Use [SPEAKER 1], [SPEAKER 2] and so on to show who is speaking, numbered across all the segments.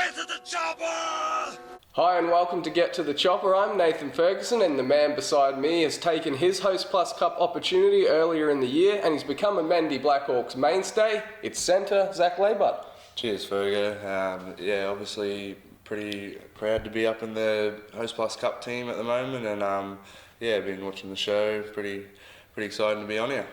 [SPEAKER 1] Get to the chopper!
[SPEAKER 2] Hi and welcome to Get to the Chopper. I'm Nathan Ferguson and the man beside me has taken his Hostplus Cup opportunity earlier in the year and he's become a Mendy Blackhawks mainstay. It's centre Zach Laybutt.
[SPEAKER 3] Cheers, Fergo. Obviously pretty proud to be up in the Hostplus Cup team at the moment, and been watching the show. Pretty excited to be on here.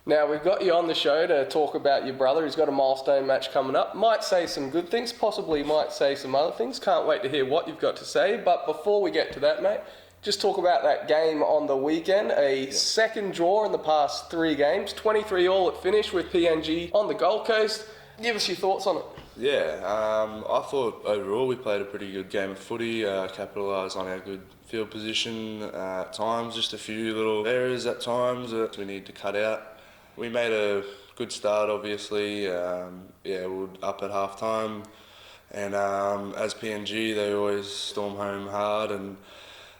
[SPEAKER 2] Now we've got you on the show to talk about your brother. He's got a milestone match coming up. Might say some good things, possibly might say some other things. Can't wait to hear what you've got to say. But before we get to that, mate, just talk about that game on the weekend. Second draw in the past 3 games, 23 all at finish with PNG on the Gold Coast. Give us your thoughts on it.
[SPEAKER 3] I thought overall we played a pretty good game of footy, capitalised on our good field position at times, just a few little errors at times that we need to cut out. We made a good start, obviously. We were up at half time, and as PNG, they always storm home hard, and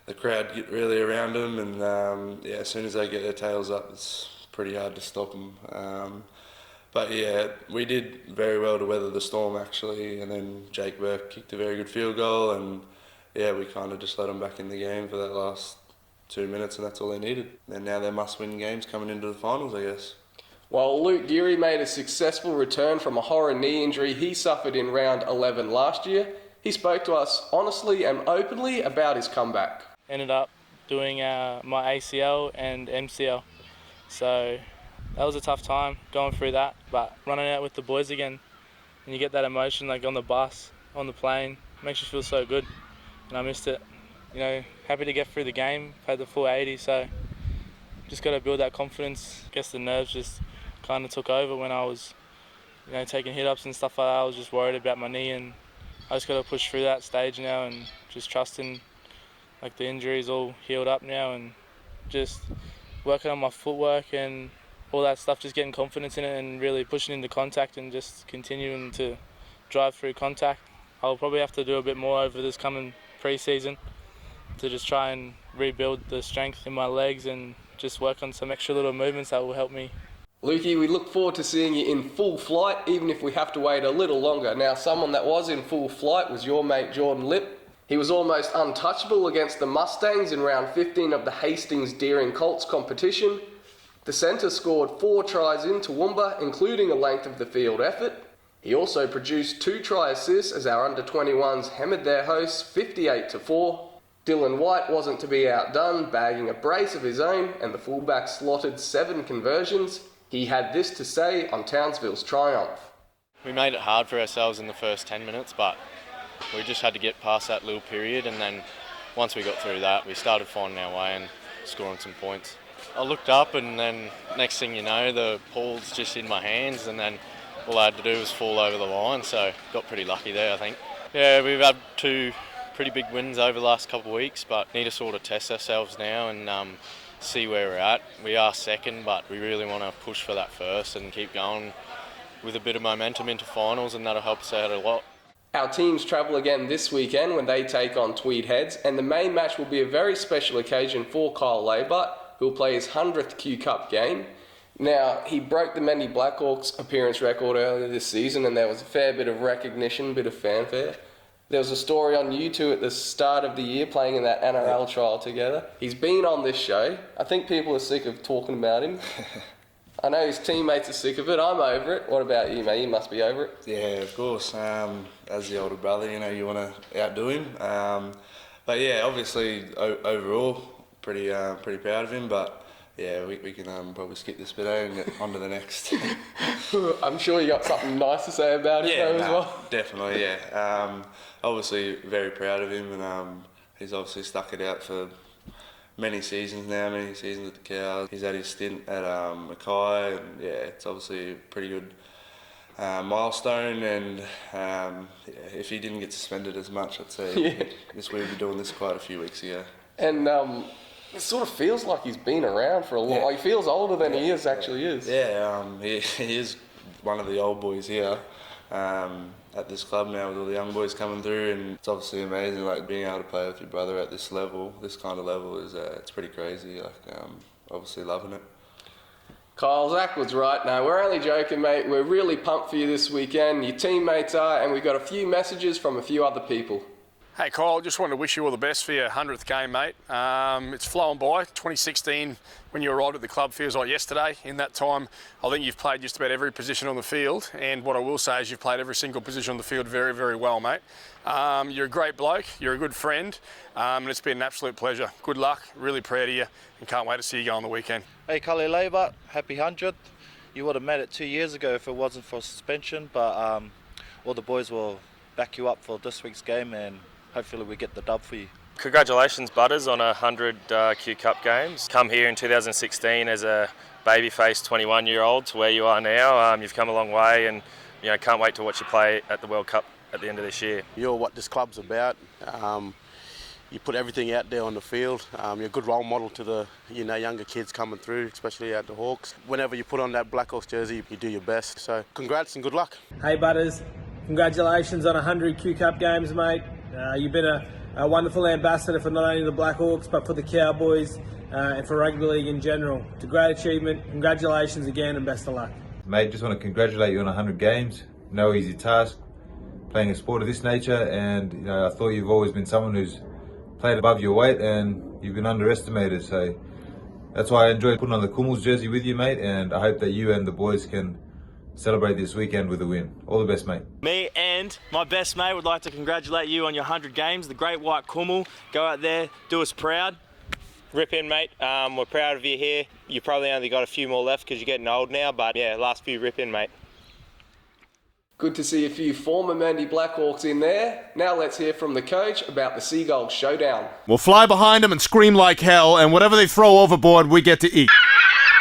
[SPEAKER 3] the crowd get really around them. And as soon as they get their tails up, it's pretty hard to stop them. We did very well to weather the storm actually, and then Jake Burke kicked a very good field goal, and we kind of just let them back in the game for that last 2 minutes, and that's all they needed. And now they're must-win games coming into the finals, I guess.
[SPEAKER 2] Well, Luke Geary made a successful return from a horror knee injury he suffered in round 11 last year. He spoke to us honestly and openly about his comeback.
[SPEAKER 4] Ended up doing my ACL and MCL, so that was a tough time going through that, but running out with the boys again, and you get that emotion like on the bus, on the plane, makes you feel so good, and I missed it. Happy to get through the game, played the full 80, so just got to build that confidence. I guess the nerves just kind of took over when I was taking hit-ups and stuff like that. I was just worried about my knee, and I just got to push through that stage now and just trusting the injury's all healed up now, and just working on my footwork and all that stuff, just getting confidence in it and really pushing into contact and just continuing to drive through contact. I'll probably have to do a bit more over this coming pre-season to just try and rebuild the strength in my legs and just work on some extra little movements that will help me.
[SPEAKER 2] Lukey, we look forward to seeing you in full flight, even if we have to wait a little longer. Now, someone that was in full flight was your mate Jordan Lipp. He was almost untouchable against the Mustangs in round 15 of the Hastings Deering Colts competition. The centre scored 4 tries in Toowoomba, including a length of the field effort. He also produced 2 try assists as our under-21s hammered their hosts 58-4. Dylan White wasn't to be outdone, bagging a brace of his own, and the fullback slotted 7 conversions. He had this to say on Townsville's triumph.
[SPEAKER 5] We made it hard for ourselves in the first 10 minutes, but we just had to get past that little period, and then once we got through that, we started finding our way and scoring some points. I looked up, and then next thing you know, the ball's just in my hands, and then all I had to do was fall over the line, so got pretty lucky there, I think. Yeah, we've had 2 pretty big wins over the last couple of weeks, but need to sort of test ourselves now and see where we're at. We are second, but we really want to push for that first and keep going with a bit of momentum into finals, and that'll help us out a lot.
[SPEAKER 2] Our teams travel again this weekend when they take on Tweed Heads, and the main match will be a very special occasion for Kyle Laybutt, who'll play his 100th Q Cup game. Now, he broke the Mendy Blackhawks appearance record earlier this season, and there was a fair bit of recognition, bit of fanfare. There was a story on you two at the start of the year playing in that NRL trial together. He's been on this show. I think people are sick of talking about him. I know his teammates are sick of it. I'm over it. What about you, mate? You must be over it.
[SPEAKER 3] Yeah, of course. As the older brother, you want to outdo him. Obviously, overall, pretty proud of him. But yeah, we can probably skip this bit and get on to the next.
[SPEAKER 2] I'm sure you got something nice to say about him as well.
[SPEAKER 3] Definitely, yeah. Obviously, very proud of him, and he's obviously stuck it out for many seasons at the Cows. He's had his stint at Mackay, and it's obviously a pretty good milestone. And if he didn't get suspended as much, I'd say we'd be doing this quite a few weeks ago.
[SPEAKER 2] And it sort of feels like he's been around for a long. He feels older than he actually is.
[SPEAKER 3] Yeah, he is one of the old boys here at this club now with all the young boys coming through, and it's obviously amazing. Being able to play with your brother at this level, this kind of level, is it's pretty crazy. Obviously loving it.
[SPEAKER 2] Kyle, Zach was right. No, we're only joking, mate. We're really pumped for you this weekend. Your teammates are, and we've got a few messages from a few other people.
[SPEAKER 6] Hey Kyle, just wanted to wish you all the best for your 100th game, mate. It's flown by. 2016, when you arrived at the club, feels like yesterday. In that time, I think you've played just about every position on the field, and what I will say is you've played every single position on the field very, very well, mate. You're a great bloke, you're a good friend, and it's been an absolute pleasure. Good luck, really proud of you, and can't wait to see you go on the weekend.
[SPEAKER 7] Hey Cully Laybutt, happy 100th. You would have made it 2 years ago if it wasn't for suspension, but all the boys will back you up for this week's game, and hopefully we get the dub for you.
[SPEAKER 8] Congratulations, Butters, on 100 Q Cup games. Come here in 2016 as a baby-faced 21-year-old to where you are now. You've come a long way, and can't wait to watch you play at the World Cup at the end of this year.
[SPEAKER 9] You're what this club's about. You put everything out there on the field. You're a good role model to the younger kids coming through, especially at the Hawks. Whenever you put on that Black Hawks jersey, you do your best. So congrats and good luck.
[SPEAKER 10] Hey Butters, congratulations on 100 Q Cup games, mate. You've been a wonderful ambassador for not only the Black Hawks but for the Cowboys and for rugby league in general. It's a great achievement. Congratulations again and best of luck.
[SPEAKER 11] Mate, just want to congratulate you on 100 games. No easy task, playing a sport of this nature, and I thought you've always been someone who's played above your weight and you've been underestimated. So that's why I enjoyed putting on the Kummels jersey with you, mate, and I hope that you and the boys can celebrate this weekend with a win. All the best, mate.
[SPEAKER 12] Me and my best mate would like to congratulate you on your 100 games. The Great White Kummel. Go out there, do us proud.
[SPEAKER 8] Rip in, mate. We're proud of you here. You probably only got a few more left because you're getting old now, but yeah, last few rip in, mate.
[SPEAKER 2] Good to see a few former Mandy Blackhawks in there. Now let's hear from the coach about the Seagulls showdown.
[SPEAKER 13] We'll fly behind them and scream like hell, and whatever they throw overboard, we get to eat.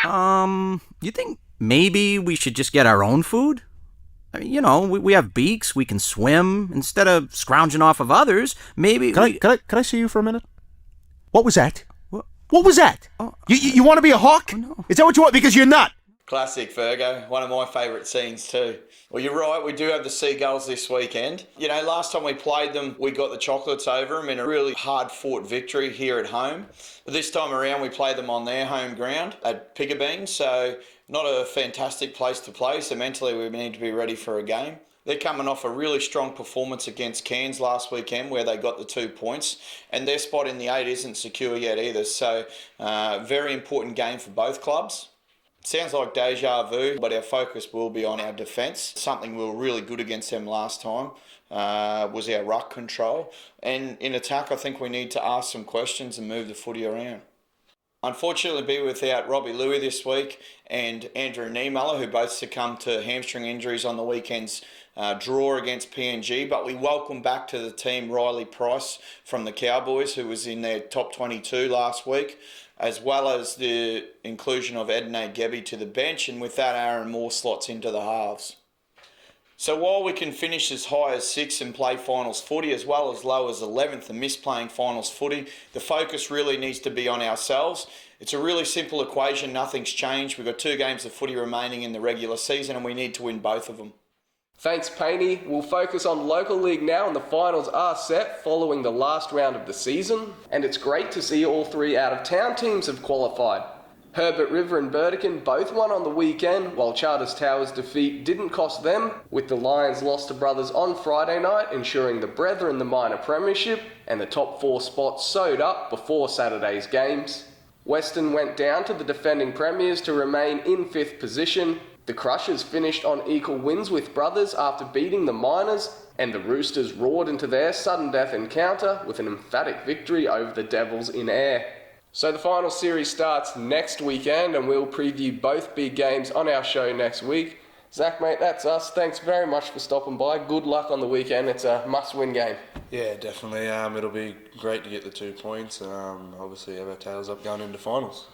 [SPEAKER 14] You think maybe we should just get our own food? I mean, we have beaks, we can swim. Instead of scrounging off of others, maybe
[SPEAKER 13] Can I see you for a minute? What was that? What was that? You want to be a hawk?
[SPEAKER 14] Oh, no.
[SPEAKER 13] Is that what you want? Because you're not.
[SPEAKER 15] Classic Virgo, one of my favourite scenes too. Well, you're right, we do have the Seagulls this weekend. Last time we played them, we got the chocolates over them in a really hard-fought victory here at home. But this time around, we play them on their home ground at Pigabeen, so not a fantastic place to play, so mentally we need to be ready for a game. They're coming off a really strong performance against Cairns last weekend where they got the 2 points, and their spot in the 8 isn't secure yet either, so very important game for both clubs. Sounds like deja vu, but our focus will be on our defence. Something we were really good against them last time was our ruck control. And in attack, I think we need to ask some questions and move the footy around. Unfortunately, be without Robbie Louis this week and Andrew Niemuller, who both succumbed to hamstring injuries on the weekend's draw against PNG. But we welcome back to the team Riley Price from the Cowboys, who was in their top 22 last week, as well as the inclusion of Ednay Gebby to the bench, and with that Aaron Moore slots into the halves. So while we can finish as high as 6th and play finals footy, as well as low as 11th and miss playing finals footy, the focus really needs to be on ourselves. It's a really simple equation, nothing's changed. We've got 2 games of footy remaining in the regular season and we need to win both of them.
[SPEAKER 2] Thanks, Payne. We'll focus on local league now, and the finals are set following the last round of the season. And it's great to see all 3 out-of-town teams have qualified. Herbert River and Burdekin both won on the weekend, while Charters Towers' defeat didn't cost them, with the Lions loss to Brothers on Friday night, ensuring the Brethren the minor premiership, and the top 4 spots sewed up before Saturday's games. Western went down to the defending premiers to remain in 5th position. The Crushers finished on equal wins with Brothers after beating the Miners, and the Roosters roared into their sudden death encounter with an emphatic victory over the Devils in Ayr. So the final series starts next weekend, and we'll preview both big games on our show next week. Zach, mate, that's us. Thanks very much for stopping by. Good luck on the weekend. It's a must-win game.
[SPEAKER 3] Yeah, definitely. It'll be great to get the 2 points and obviously have our tails up going into finals.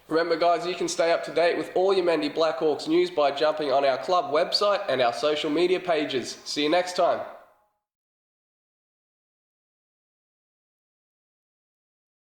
[SPEAKER 2] Remember, guys, you can stay up to date with all your Mandy Blackhawks news by jumping on our club website and our social media pages. See you next time.